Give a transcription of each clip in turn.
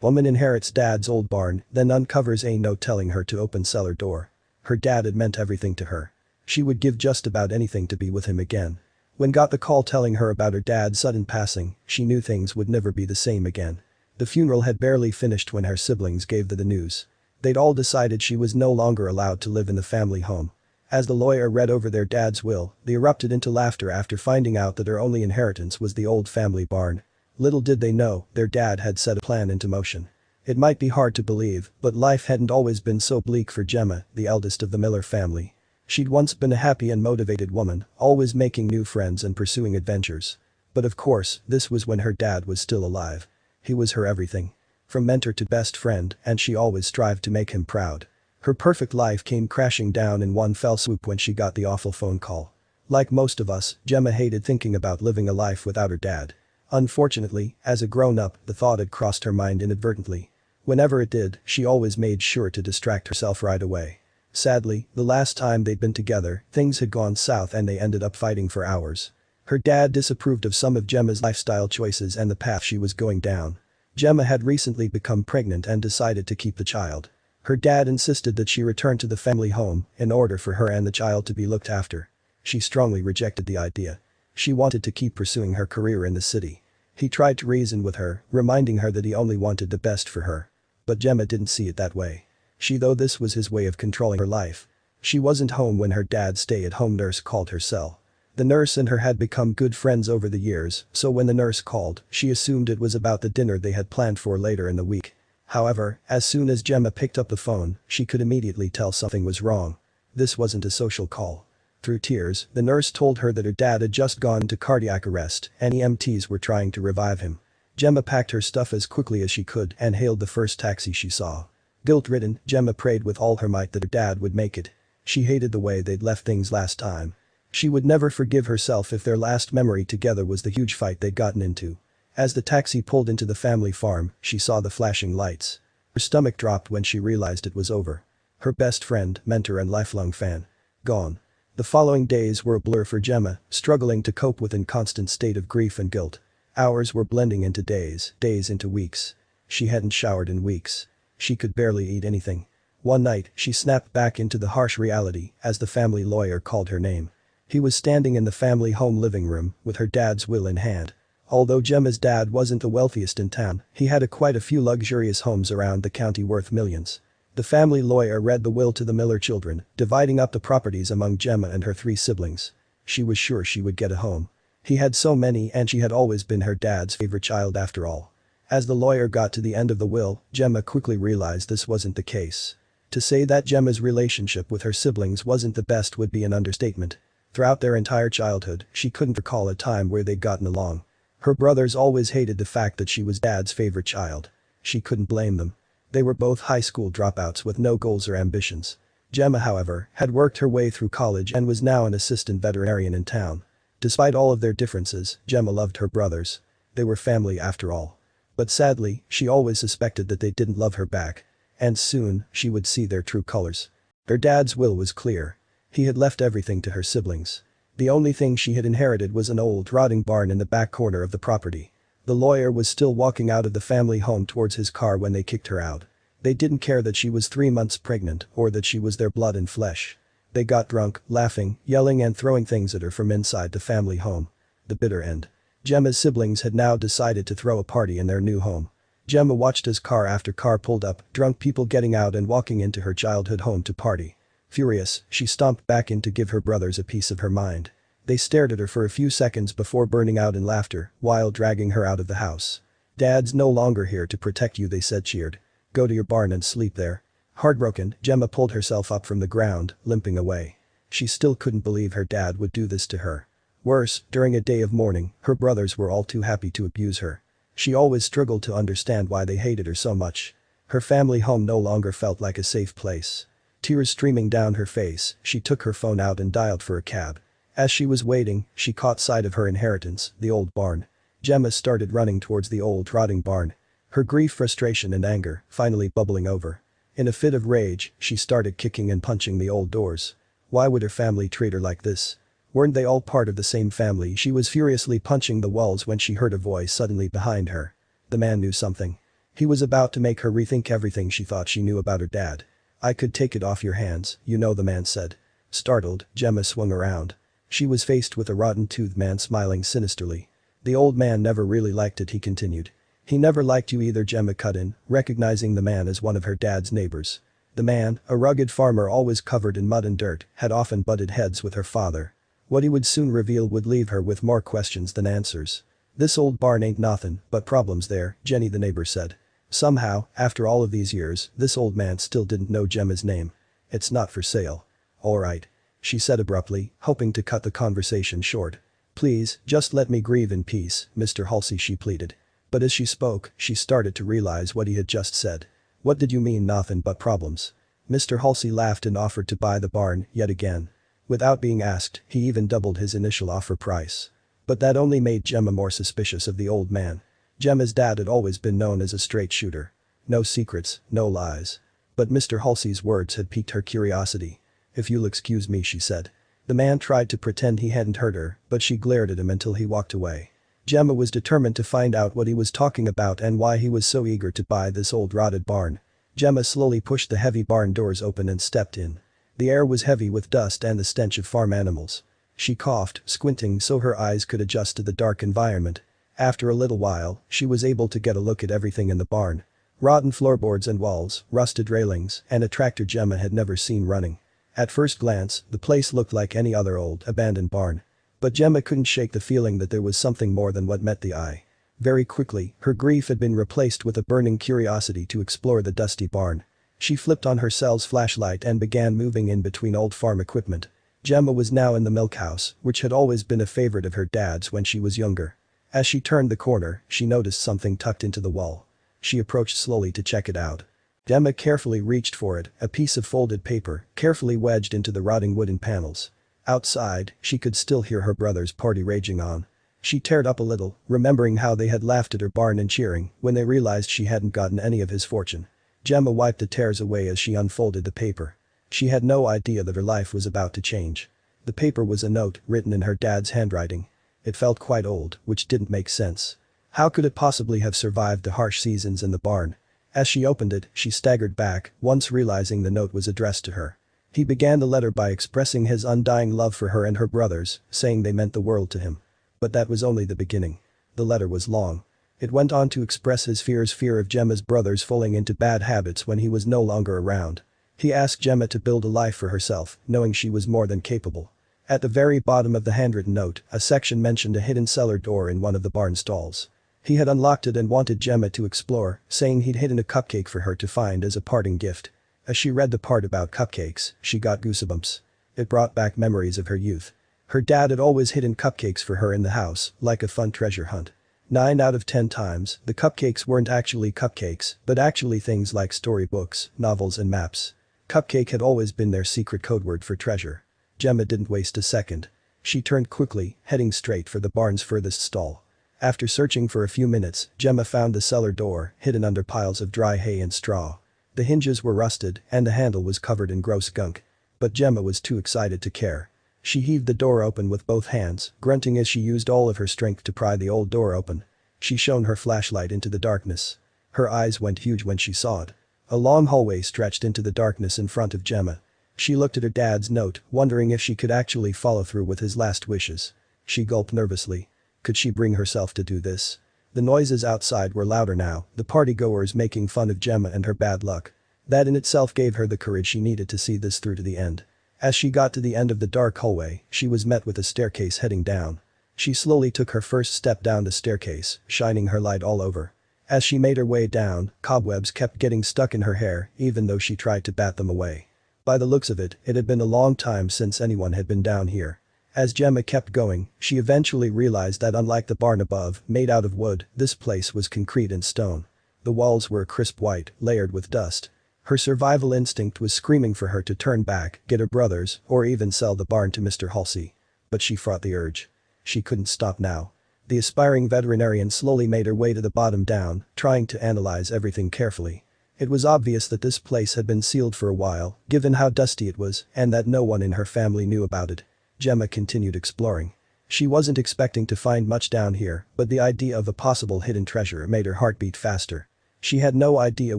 Woman inherits dad's old barn, then uncovers a note telling her to open cellar door. Her dad had meant everything to her. She would give just about anything to be with him again. When got the call telling her about her dad's sudden passing, she knew things would never be the same again. The funeral had barely finished when her siblings gave the news. They'd all decided she was no longer allowed to live in the family home. As the lawyer read over their dad's will, they erupted into laughter after finding out that her only inheritance was the old family barn. Little did they know, their dad had set a plan into motion. It might be hard to believe, but life hadn't always been so bleak for Jemma, the eldest of the Miller family. She'd once been a happy and motivated woman, always making new friends and pursuing adventures. But of course, this was when her dad was still alive. He was her everything. From mentor to best friend, and she always strived to make him proud. Her perfect life came crashing down in one fell swoop when she got the awful phone call. Like most of us, Jemma hated thinking about living a life without her dad. Unfortunately, as a grown-up, the thought had crossed her mind inadvertently. Whenever it did, she always made sure to distract herself right away. Sadly, the last time they'd been together, things had gone south and they ended up fighting for hours. Her dad disapproved of some of Jemma's lifestyle choices and the path she was going down. Jemma had recently become pregnant and decided to keep the child. Her dad insisted that she return to the family home in order for her and the child to be looked after. She strongly rejected the idea. She wanted to keep pursuing her career in the city. He tried to reason with her, reminding her that he only wanted the best for her. But Jemma didn't see it that way. Though this was his way of controlling her life. She wasn't home when her dad's stay-at-home nurse called her cell. The nurse and her had become good friends over the years, so when the nurse called, she assumed it was about the dinner they had planned for later in the week. However, as soon as Jemma picked up the phone, she could immediately tell something was wrong. This wasn't a social call. Through tears, the nurse told her that her dad had just gone into cardiac arrest and EMTs were trying to revive him. Jemma packed her stuff as quickly as she could and hailed the first taxi she saw. Guilt-ridden, Jemma prayed with all her might that her dad would make it. She hated the way they'd left things last time. She would never forgive herself if their last memory together was the huge fight they'd gotten into. As the taxi pulled into the family farm, she saw the flashing lights. Her stomach dropped when she realized it was over. Her best friend, mentor and lifelong fan. Gone. The following days were a blur for Jemma, struggling to cope with a constant state of grief and guilt. Hours were blending into days, days into weeks. She hadn't showered in weeks. She could barely eat anything. One night, she snapped back into the harsh reality as the family lawyer called her name. He was standing in the family home living room with her dad's will in hand. Although Jemma's dad wasn't the wealthiest in town, he had quite a few luxurious homes around the county worth millions. The family lawyer read the will to the Miller children, dividing up the properties among Jemma and her 3 siblings. She was sure she would get a home. He had so many and she had always been her dad's favorite child after all. As the lawyer got to the end of the will, Jemma quickly realized this wasn't the case. To say that Jemma's relationship with her siblings wasn't the best would be an understatement. Throughout their entire childhood, she couldn't recall a time where they'd gotten along. Her brothers always hated the fact that she was dad's favorite child. She couldn't blame them. They were both high school dropouts with no goals or ambitions. Jemma, however, had worked her way through college and was now an assistant veterinarian in town. Despite all of their differences, Jemma loved her brothers. They were family after all. But sadly, she always suspected that they didn't love her back. And soon, she would see their true colors. Her dad's will was clear. He had left everything to her siblings. The only thing she had inherited was an old rotting barn in the back corner of the property. The lawyer was still walking out of the family home towards his car when they kicked her out. They didn't care that she was 3 months pregnant or that she was their blood and flesh. They got drunk, laughing, yelling and throwing things at her from inside the family home. The bitter end. Jemma's siblings had now decided to throw a party in their new home. Jemma watched as car after car pulled up, drunk people getting out and walking into her childhood home to party. Furious, she stomped back in to give her brothers a piece of her mind. They stared at her for a few seconds before burning out in laughter while dragging her out of the house. "Dad's no longer here to protect you," they said, cheered. "Go to your barn and sleep there." Heartbroken, Jemma pulled herself up from the ground, limping away. She still couldn't believe her dad would do this to her. Worse, during a day of mourning, her brothers were all too happy to abuse her. She always struggled to understand why they hated her so much. Her family home no longer felt like a safe place. Tears streaming down her face, she took her phone out and dialed for a cab. As she was waiting, she caught sight of her inheritance, the old barn. Jemma started running towards the old rotting barn. Her grief, frustration and anger finally bubbling over. In a fit of rage, she started kicking and punching the old doors. Why would her family treat her like this? Weren't they all part of the same family? She was furiously punching the walls when she heard a voice suddenly behind her. The man knew something. He was about to make her rethink everything she thought she knew about her dad. "I could take it off your hands, you know," the man said. Startled, Jemma swung around. She was faced with a rotten-toothed man smiling sinisterly. "The old man never really liked it," he continued. "He never liked you either," Jemma cut in, recognizing the man as one of her dad's neighbors. The man, a rugged farmer always covered in mud and dirt, had often butted heads with her father. What he would soon reveal would leave her with more questions than answers. "This old barn ain't nothin' but problems there," Jenny the neighbor said. Somehow, after all of these years, this old man still didn't know Gemma's name. "It's not for sale." "Alright," she said abruptly, hoping to cut the conversation short. "Please, just let me grieve in peace, Mr. Halsey," she pleaded. But as she spoke, she started to realize what he had just said. "What did you mean nothin' but problems?" Mr. Halsey laughed and offered to buy the barn, yet again. Without being asked, he even doubled his initial offer price. But that only made Jemma more suspicious of the old man. Gemma's dad had always been known as a straight shooter. No secrets, no lies. But Mr. Halsey's words had piqued her curiosity. "If you'll excuse me," she said. The man tried to pretend he hadn't heard her, but she glared at him until he walked away. Jemma was determined to find out what he was talking about and why he was so eager to buy this old rotted barn. Jemma slowly pushed the heavy barn doors open and stepped in. The air was heavy with dust and the stench of farm animals. She coughed, squinting so her eyes could adjust to the dark environment. After a little while, she was able to get a look at everything in the barn. Rotten floorboards and walls, rusted railings, and a tractor Jemma had never seen running. At first glance, the place looked like any other old, abandoned barn. But Jemma couldn't shake the feeling that there was something more than what met the eye. Very quickly, her grief had been replaced with a burning curiosity to explore the dusty barn. She flipped on her cell's flashlight and began moving in between old farm equipment. Jemma was now in the milk house, which had always been a favorite of her dad's when she was younger. As she turned the corner, she noticed something tucked into the wall. She approached slowly to check it out. Jemma carefully reached for it, a piece of folded paper, carefully wedged into the rotting wooden panels. Outside, she could still hear her brother's party raging on. She teared up a little, remembering how they had laughed at her barn and cheering when they realized she hadn't gotten any of his fortune. Jemma wiped the tears away as she unfolded the paper. She had no idea that her life was about to change. The paper was a note written in her dad's handwriting. It felt quite old, which didn't make sense. How could it possibly have survived the harsh seasons in the barn? As she opened it, she staggered back, once realizing the note was addressed to her. He began the letter by expressing his undying love for her and her brothers, saying they meant the world to him. But that was only the beginning. The letter was long. It went on to express his fear of Gemma's brothers falling into bad habits when he was no longer around. He asked Jemma to build a life for herself, knowing she was more than capable. At the very bottom of the handwritten note, a section mentioned a hidden cellar door in one of the barn stalls. He had unlocked it and wanted Jemma to explore, saying he'd hidden a cupcake for her to find as a parting gift. As she read the part about cupcakes, she got goosebumps. It brought back memories of her youth. Her dad had always hidden cupcakes for her in the house, like a fun treasure hunt. 9 out of 10 times, the cupcakes weren't actually cupcakes, but actually things like storybooks, novels and maps. Cupcake had always been their secret code word for treasure. Jemma didn't waste a second. She turned quickly, heading straight for the barn's furthest stall. After searching for a few minutes, Jemma found the cellar door, hidden under piles of dry hay and straw. The hinges were rusted, and the handle was covered in gross gunk. But Jemma was too excited to care. She heaved the door open with both hands, grunting as she used all of her strength to pry the old door open. She shone her flashlight into the darkness. Her eyes went huge when she saw it. A long hallway stretched into the darkness in front of Jemma. She looked at her dad's note, wondering if she could actually follow through with his last wishes. She gulped nervously. Could she bring herself to do this? The noises outside were louder now, the partygoers making fun of Jemma and her bad luck. That in itself gave her the courage she needed to see this through to the end. As she got to the end of the dark hallway, she was met with a staircase heading down. She slowly took her first step down the staircase, shining her light all over. As she made her way down, cobwebs kept getting stuck in her hair, even though she tried to bat them away. By the looks of it, it had been a long time since anyone had been down here. As Jemma kept going, she eventually realized that unlike the barn above, made out of wood, this place was concrete and stone. The walls were crisp white, layered with dust. Her survival instinct was screaming for her to turn back, get her brothers, or even sell the barn to Mr. Halsey. But she fought the urge. She couldn't stop now. The aspiring veterinarian slowly made her way to the bottom down, trying to analyze everything carefully. It was obvious that this place had been sealed for a while, given how dusty it was, and that no one in her family knew about it. Jemma continued exploring. She wasn't expecting to find much down here, but the idea of a possible hidden treasure made her heart beat faster. She had no idea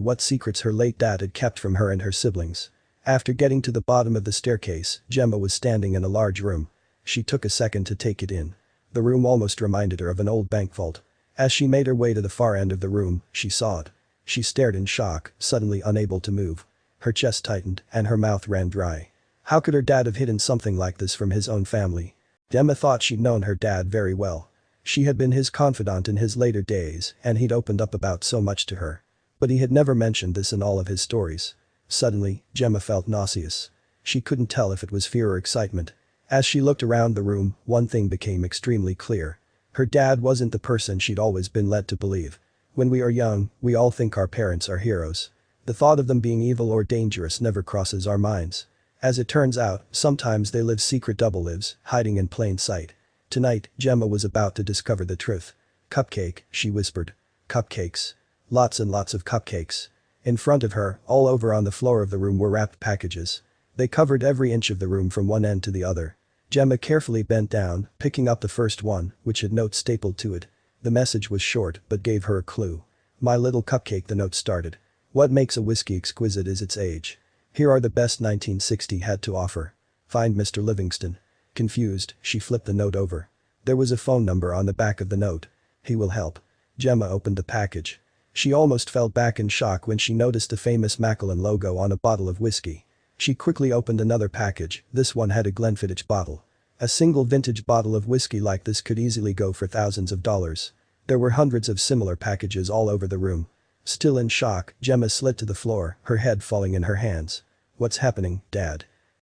what secrets her late dad had kept from her and her siblings. After getting to the bottom of the staircase, Jemma was standing in a large room. She took a second to take it in. The room almost reminded her of an old bank vault. As she made her way to the far end of the room, she saw it. She stared in shock, suddenly unable to move. Her chest tightened, and her mouth ran dry. How could her dad have hidden something like this from his own family? Jemma thought she'd known her dad very well. She had been his confidant in his later days, and he'd opened up about so much to her. But he had never mentioned this in all of his stories. Suddenly, Jemma felt nauseous. She couldn't tell if it was fear or excitement. As she looked around the room, one thing became extremely clear. Her dad wasn't the person she'd always been led to believe. When we are young, we all think our parents are heroes. The thought of them being evil or dangerous never crosses our minds. As it turns out, sometimes they live secret double lives, hiding in plain sight. Tonight, Jemma was about to discover the truth. "Cupcake," she whispered. "Cupcakes. Lots and lots of cupcakes." In front of her, all over on the floor of the room were wrapped packages. They covered every inch of the room from one end to the other. Jemma carefully bent down, picking up the first one, which had notes stapled to it. The message was short, but gave her a clue. "My little cupcake," the note started. "What makes a whiskey exquisite is its age. Here are the best 1960 had to offer. Find Mr. Livingston." Confused, she flipped the note over. There was a phone number on the back of the note. "He will help." Jemma opened the package. She almost fell back in shock when she noticed the famous Macallan logo on a bottle of whiskey. She quickly opened another package. This one had a Glenfiddich bottle. A single vintage bottle of whiskey like this could easily go for thousands of dollars. There were hundreds of similar packages all over the room. Still in shock, Jemma slid to the floor, her head falling in her hands. "What's happening, Dad?"